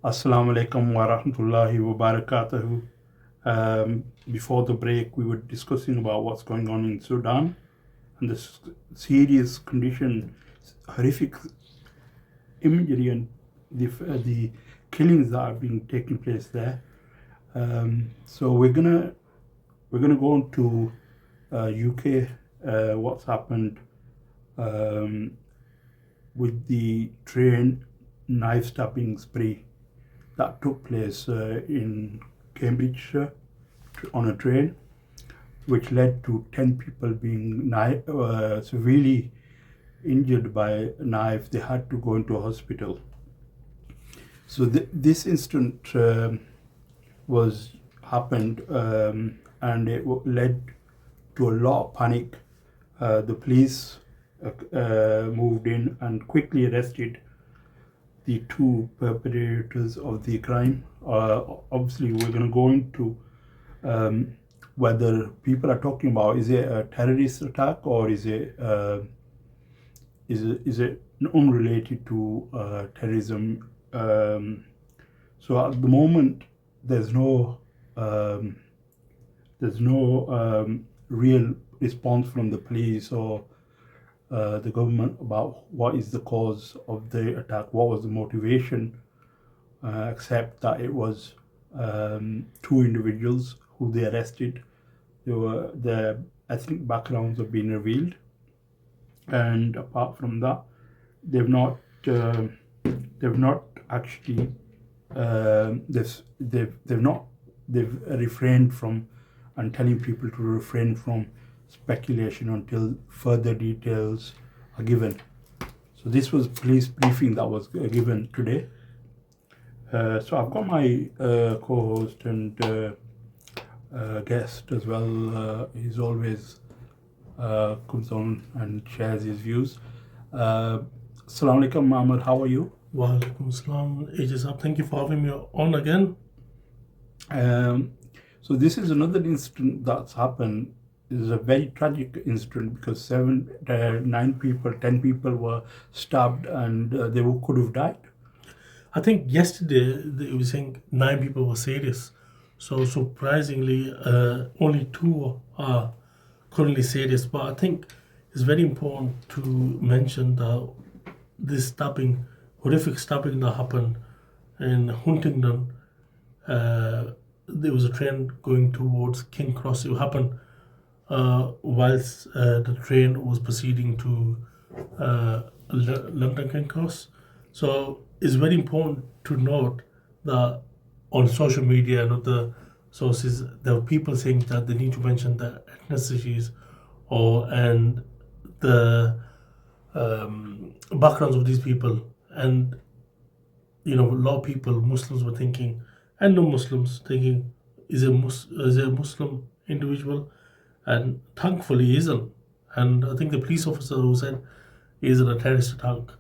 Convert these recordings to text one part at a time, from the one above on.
Assalamu alaikum wa rahmatullahi wa barakatuhu. Before the break, we were discussing about what's going on in Sudan and the serious condition, horrific imagery, and the killings that are being taking place there. So we're gonna go on to UK, what's happened with the train knife stabbing spree that took place in Cambridgeshire on a train, which led to 10 people being severely injured by a knife. They had to go into a hospital. So this incident happened, and it led to a lot of panic. The police moved in and quickly arrested the two perpetrators of the crime. Obviously, we're going to go into whether people are talking about, is it a terrorist attack or is it unrelated to terrorism. So at the moment, there's no real response from the police or the government about what is the cause of the attack, what was the motivation, except that it was two individuals who they arrested. Their ethnic backgrounds have been revealed, and apart from that, they've not actually they've refrained from and telling people to refrain from speculation until further details are given. So this was police briefing that was given today. So I've got my co-host and guest as well. He's always comes on and shares his views. Assalamu alaikum, Muhammad. How are you? Wa alaikum assalam. Ijazab, thank you for having me on again. So this is another incident that's happened. It is a very tragic incident because 9 people, 10 people were stabbed and they could have died. I think yesterday they were saying 9 people were serious. So surprisingly, only 2 are currently serious. But I think it's very important to mention that this horrific stabbing that happened in Huntingdon, there was a train going towards King Cross. It happened whilst the train was proceeding to London King Cross. So it's very important to note that on social media and other sources, there were people saying that they need to mention the ethnicities and the backgrounds of these people. And a lot of people, Muslims were thinking, and non-Muslims thinking, is it a Muslim individual? And thankfully he isn't. And I think the police officer who said it isn't a terrorist attack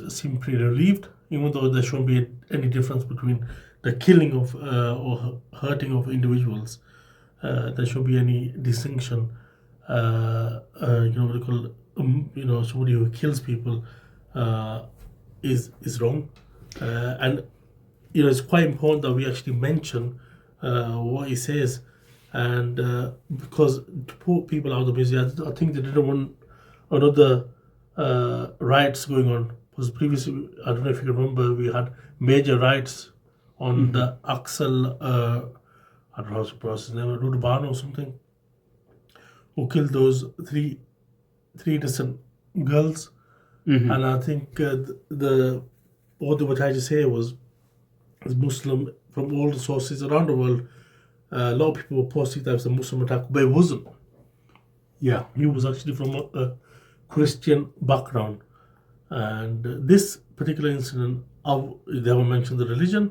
seemed pretty relieved, even though there shouldn't be any difference between the killing of or hurting of individuals. There shouldn't be any distinction. What they call somebody who kills people is wrong, and it's quite important that we actually mention what he says, and because to put people out of misery, I think they didn't want another riots going on. Because previously, I don't know if you remember, we had major riots on the Axel, I don't know how to pronounce his name, Rudaban or something, who killed those three innocent girls. And I think what they were trying to say was, as Muslim, from all the sources around the world, a lot of people were posting that it was a Muslim attack, but it wasn't. Yeah. He was actually from a Christian background. And this particular incident, they haven't mentioned the religion,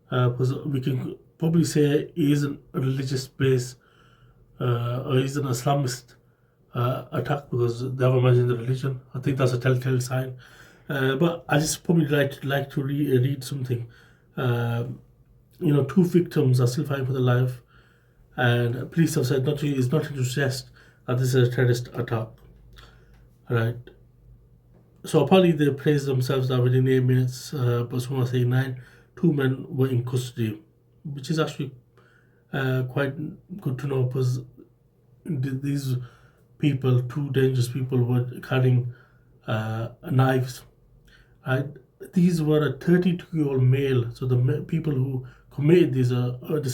because we can probably say it isn't a religious base or is an Islamist attack, because they haven't mentioned the religion. I think that's a telltale sign. But I just probably like to read something. 2 victims are still fighting for their life, and police have said it's not to suggest that this is a terrorist attack. Right. So apparently they praised themselves that within 8 minutes, but someone say 9, 2 men were in custody, which is actually quite good to know because these people, two dangerous people, were carrying knives. Right? These were a 32-year-old male. So the people who committed this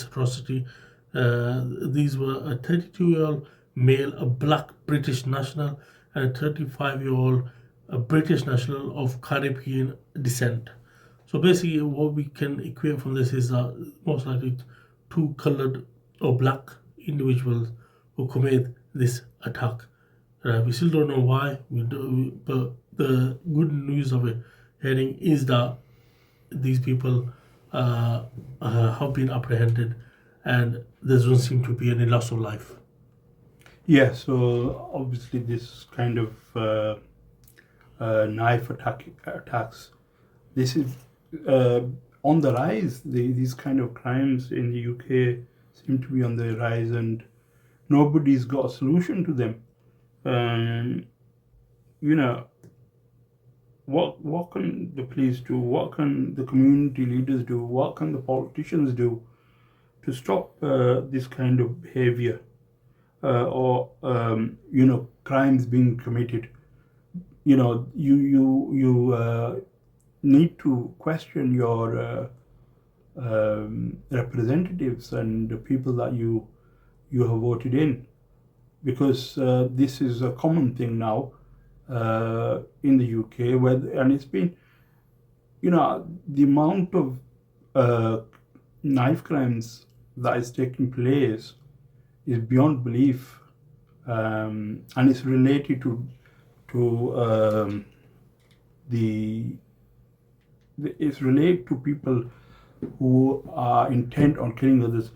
atrocity, these were a 32-year-old male, a black British national, and a 35-year-old a British national of Caribbean descent. So basically, what we can equate from this is that most likely two colored or black individuals who committed this attack. We still don't know why, but the good news of it hearing is that these people have been apprehended and there doesn't seem to be any loss of life. Yeah, so obviously this kind of knife attacks, this is on the rise. These kind of crimes in the UK seem to be on the rise, and nobody's got a solution to them. You know, what can the police do? What can the community leaders do? What can the politicians do to stop this kind of behavior or crimes being committed? You need to question your representatives and the people that you have voted in, because this is a common thing now in the UK, and it's been, the amount of knife crimes that is taking place is beyond belief, and it's related to it's related to people who are intent on killing others,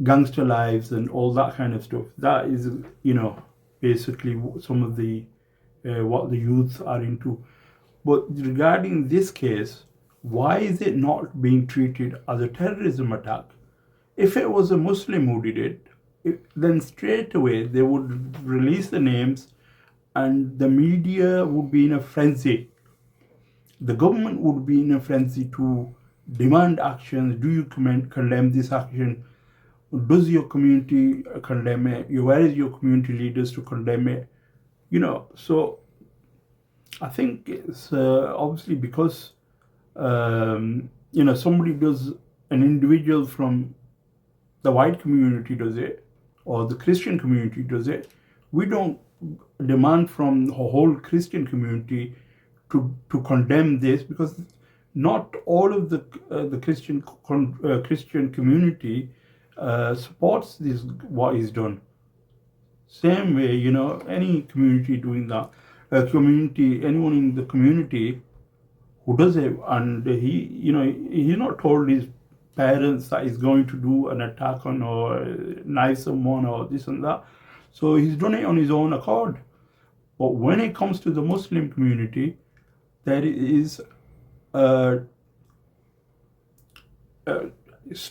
gangster lives and all that kind of stuff. That is, basically some of the what the youth are into. But regarding this case, why is it not being treated as a terrorism attack? If it was a Muslim who did it, then straight away they would release the names and the media would be in a frenzy. The government would be in a frenzy to demand actions. Do you condemn this action? Does your community condemn it? Where is your community leaders to condemn it? So I think it's obviously because somebody does, an individual from the white community does it, or the Christian community does it. We don't demand from the whole Christian community to condemn this, because not all of the Christian community supports this, what is done. Same way, any community doing that, anyone in the community who does it, and he's not told his parents that he's going to do an attack on or knife someone or this and that. So he's done it on his own accord. But when it comes to the Muslim community, there is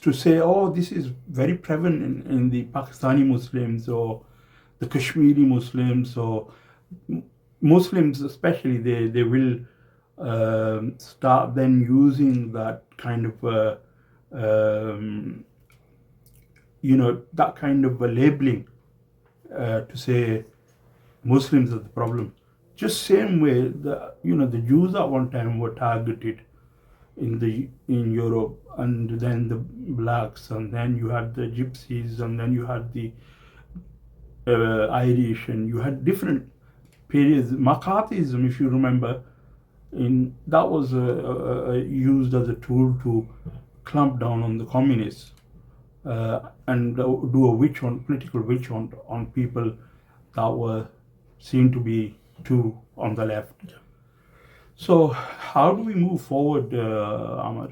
to say, oh, this is very prevalent in the Pakistani Muslims or the Kashmiri Muslims, or Muslims especially. They will start then using that kind of that kind of labeling to say Muslims are the problem. Just same way the Jews at one time were targeted in Europe, and then the blacks, and then you had the gypsies, and then you had the Irish, and you had different periods. McCarthyism, if you remember, that was used as a tool to clamp down on the communists and do a political witch hunt on people that were seen to be too on the left. So how do we move forward, Amar?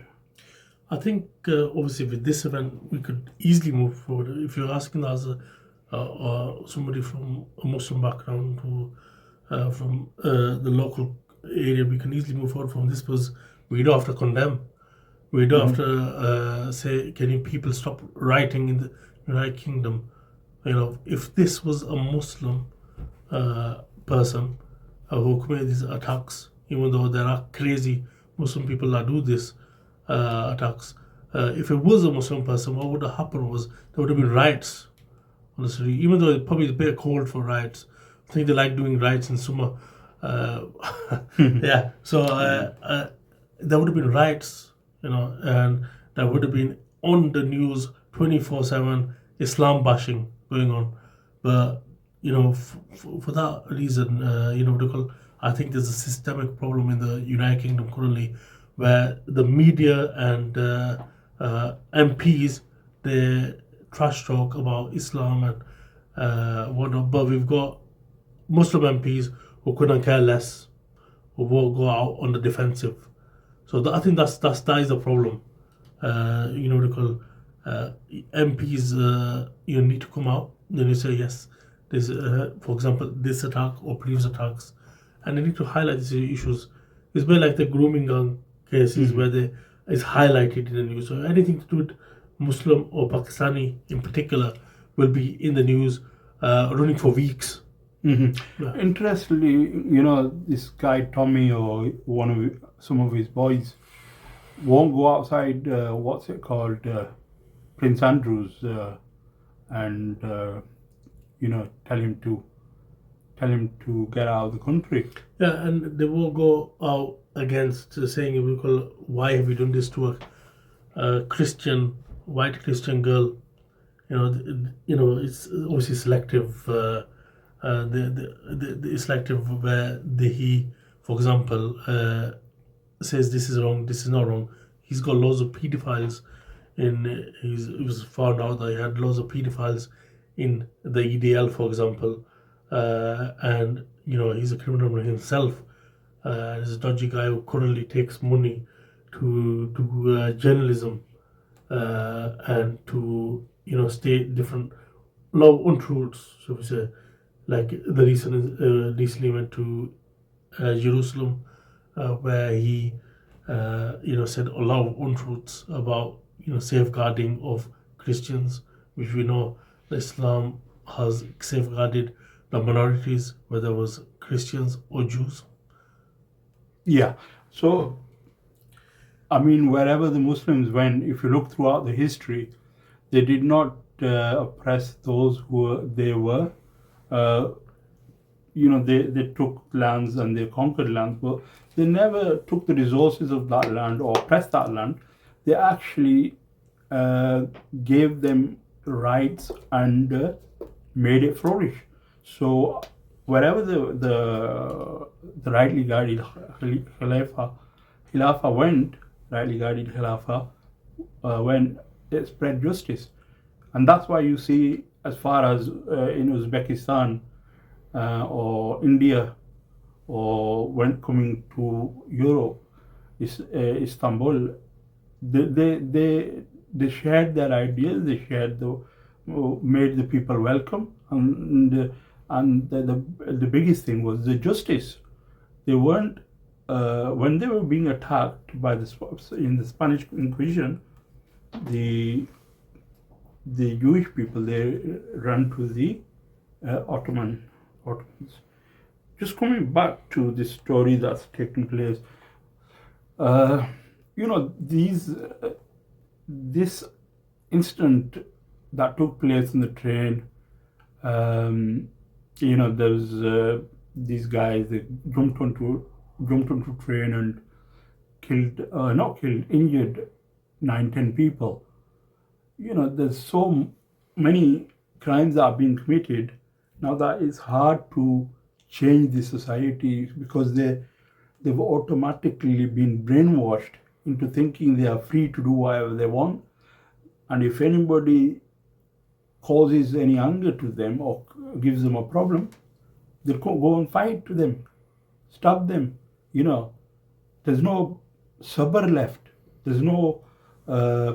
I think obviously with this event we could easily move forward. If you're asking us somebody from a Muslim background who from the local area, we can easily move forward from this, because we don't have to condemn. We don't have to say, can you people stop rioting in the United Kingdom? If this was a Muslim person who commit these attacks, even though there are crazy Muslim people that do this attacks. If it was a Muslim person, what would have happened was there would have been riots on the street, even though it probably is a bit cold for riots. I think they like doing riots in summer. Yeah, so there would have been riots, and there would have been on the news 24/7 Islam bashing going on. But for that reason, what do you call? I think there's a systemic problem in the United Kingdom currently, where the media and MPs they trash talk about Islam and whatnot. But we've got Muslim MPs who couldn't care less, who won't go out on the defensive. So I think that is the problem. What do you call? MPs, you need to come out. Then you say yes. There's, for example, this attack or previous attacks, and they need to highlight these issues. It's been like the grooming gun cases where it's highlighted in the news. So anything to do with Muslim or Pakistani in particular will be in the news, running for weeks. Yeah. Interestingly, this guy Tommy or some of his boys won't go outside. What's it called? Prince Andrews, and tell him to get out of the country. Yeah, and they will go out against saying, why have you done this to a white Christian girl? It's obviously selective. The selective where he, for example, says this is wrong, this is not wrong. He's got loads of pedophiles it was found out that he had loads of pedophiles in the EDL, for example, and he's a criminal himself. He's a dodgy guy who currently takes money to do journalism and to state different untruths. So we say, like the recently went to Jerusalem, where he said a lot of untruths about safeguarding of Christians, which we know Islam has safeguarded the minorities, whether it was Christians or Jews. Yeah. So, wherever the Muslims went, if you look throughout the history, they did not oppress those who they were. They took lands and they conquered lands, but they never took the resources of that land or oppressed that land. They actually gave them rights and made it flourish. So wherever the rightly guided Khilafah went, when it spread justice. And that's why you see, as far as in Uzbekistan or India, or when coming to Europe, Istanbul, they shared their ideas. They made the people welcome, and the biggest thing was the justice. They weren't when they were being attacked by in the Spanish Inquisition, the Jewish people, they ran to the Ottomans. Just coming back to this story that's taking place, this incident that took place in the train, there's these guys, they jumped onto train and injured 9-10 people. There's so many crimes that are being committed now that it's hard to change the society, because they've automatically been brainwashed into thinking they are free to do whatever they want. And if anybody causes any anger to them or gives them a problem, they'll go and fight to them, stab them. There's no sabr left. There's no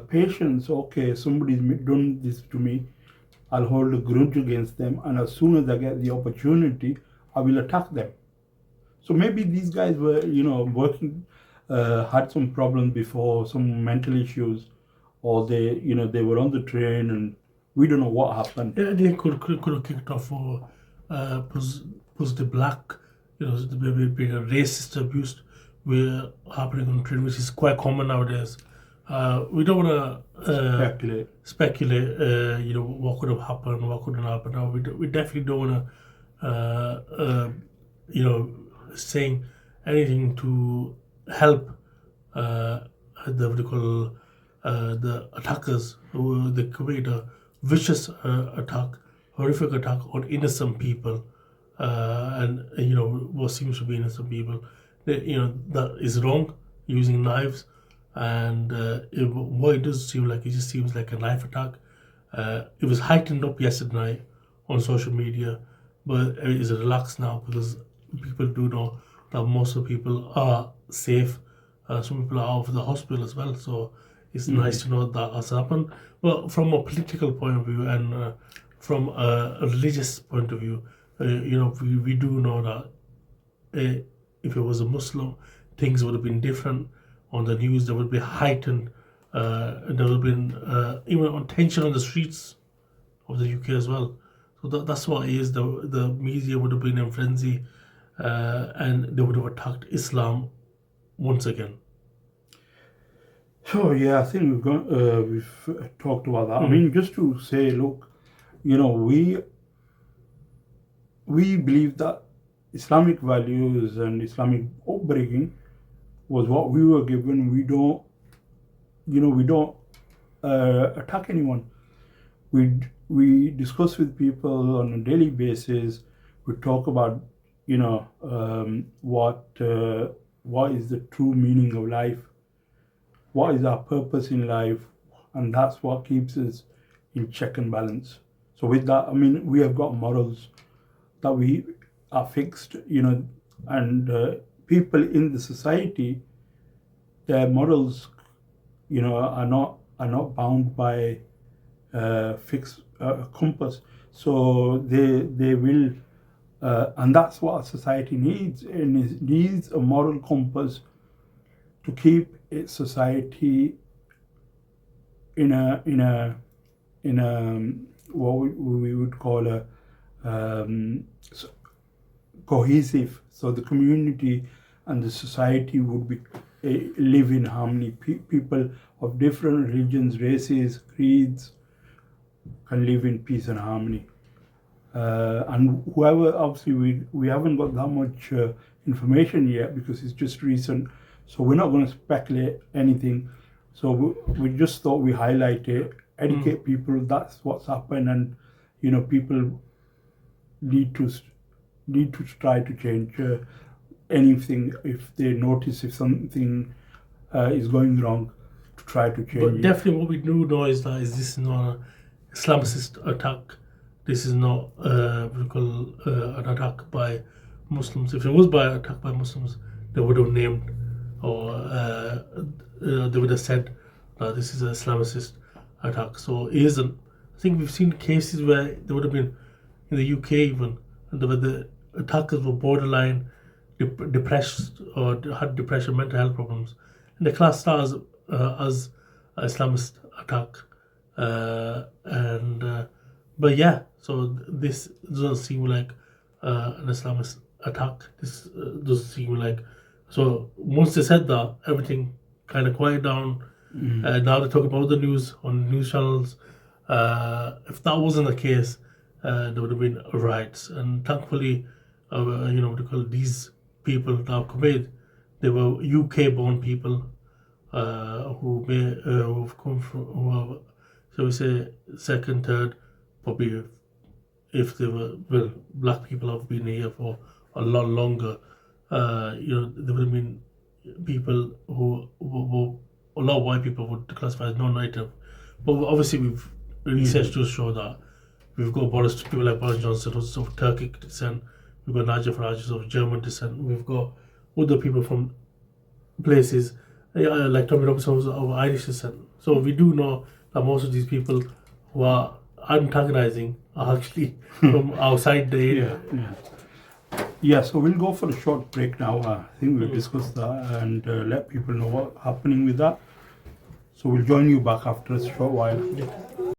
patience. Okay, somebody's done this to me, I'll hold a grudge against them, and as soon as I get the opportunity, I will attack them. So maybe these guys were, working, had some problems before, some mental issues, or they were on the train and we don't know what happened. Yeah, they could have kicked off for positive black maybe being a racist abuse happening on train, which is quite common nowadays. We don't want to speculate. What could have happened, what couldn't happen. No, we definitely don't want to, saying anything to help the attackers who they commit a vicious attack, horrific attack on innocent people, and what seems to be innocent people. That is wrong, using knives, and what it does seem like, it just seems like a knife attack. It was heightened up yesterday night on social media, but it is relaxed now because people do know that most of the people are safe. Some people are out of the hospital as well, so it's nice to know that has happened. But from a political point of view and from a religious point of view, we do know that if it was a Muslim, things would have been different on the news. There would be heightened, and there would have been even on tension on the streets of the UK as well. So that's what it is. The media would have been in frenzy, and they would have attacked Islam once again. So yeah, I think we've talked about that. I mean, just to say, look, we believe that Islamic values and Islamic upbringing was what we were given. We don't attack anyone. We discuss with people on a daily basis. We talk about what is the true meaning of life, what is our purpose in life, and that's what keeps us in check and balance. So with that, I mean, we have got morals that we are fixed, and people in the society, their morals, are not bound by fixed compass. So they will, and that's what society needs. And it needs a moral compass to keep its society in a what we would call a cohesive. So the community and the society would be live in harmony. People of different religions, races, creeds can live in peace and harmony. And whoever, obviously, we haven't got that much information yet because it's just recent. So we're not going to speculate anything. So we just thought we highlight it, educate people. That's what's happened, and people need to try to change anything if they notice if something is going wrong, to try to change. But definitely, what we do know is that this is not an Islamist attack. This is not an attack by Muslims. If it was by attack by Muslims, they would have named, or they would have said that this is an Islamist attack. So it isn't. I think we've seen cases where there would have been, in the UK even, and the attackers were borderline depressed or had depression, mental health problems, and they classed that as an Islamist attack. But yeah, so this doesn't seem like an Islamist attack. This doesn't seem like. So once they said that, everything kind of quieted down. Now they're talking about the news on news channels. If that wasn't the case, there would have been riots. And thankfully, these people that have committed, they were UK-born people who've come from, who are, shall we say, second, third, probably if they were, black people have been here for a lot longer. There would have been people who a lot of white people would classify as non-native. But obviously, research does show that we've got people like Boris Johnson who's of Turkic descent. We've got Nigel Farage who's of German descent. We've got other people from places like Tommy Robinson who's of Irish descent. So we do know that most of these people who are antagonizing are actually from outside the area. Yeah, so we'll go for a short break now. I think we'll discuss that and let people know what's happening with that. So we'll join you back after a short while.